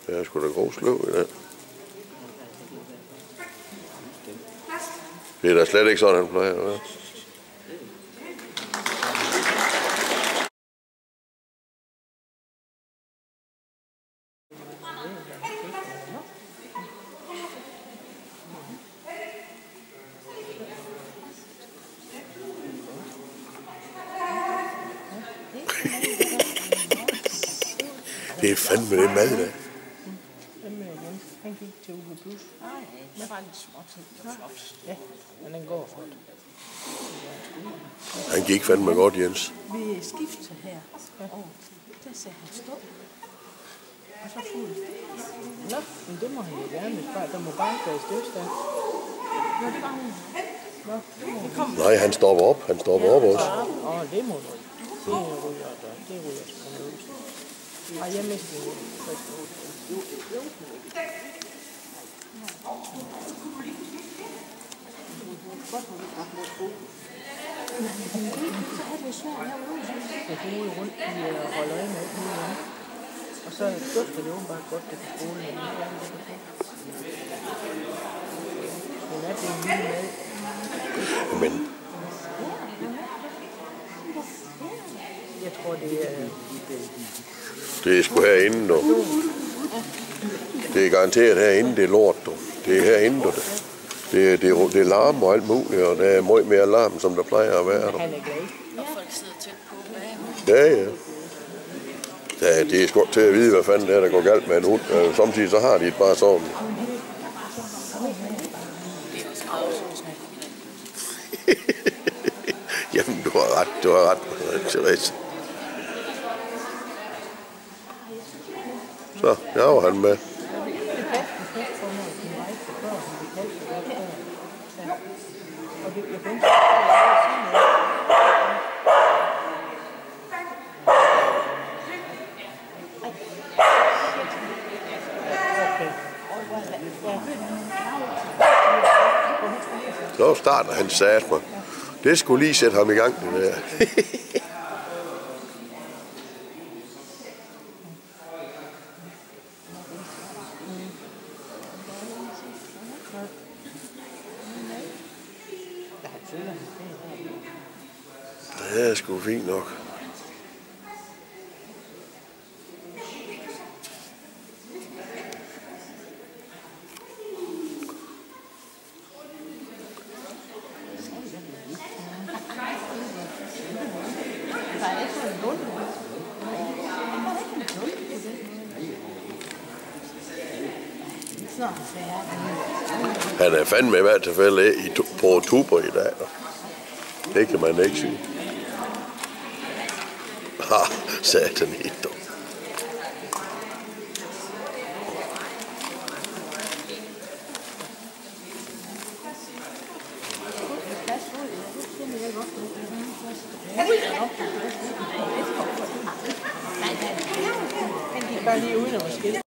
Jeg er sgu da grov sløv i dag. Det er da slet ikke sådan, han plejer at være. Det er fandme det mad, der. Han gik til Uwe Plus. Nej, det var lidt småt. Ja, men den går godt. Han gik fandme godt, Jens. Vi skifter her, og der sagde han stop. Og så fuld. Nå, men det må han jo gerne. Der må bare være i stillstand. Nå, det var hun. Nå, det må Nej, han stopper op. Han stopper op også. det må du. Det ryger der. Det ryger som en øvelse. Har jeg mistet det? Jo. Jeg går jo rundt og holder øje med alt muligt andet. Og så dufter det åbenbart godt, det på skolen. Men er det en lille mad? Men jeg tror, det er... Det er sgu herinde, du. Det er garanteret herinde, det er lort, du. Det er herinde, du. Det er larm og alt muligt, og der er meget mere larm, som der plejer at være. Du. Han er glad. Og folk sidder tæt på. Ja. Det er sgu til at vide, hvad fanden det er, der går galt med en hund. Samtidig så har de et bare sådan. Jamen, du har ret, Therese. Så, jeg var han med. Så starter han sat mig. Det skulle lige sætte ham i gang, det der. Det er sgu fint nok. Han er fandme i hvert tilfælde på tuber i dag. Det kan man ikke sige. Ha, satan i dog.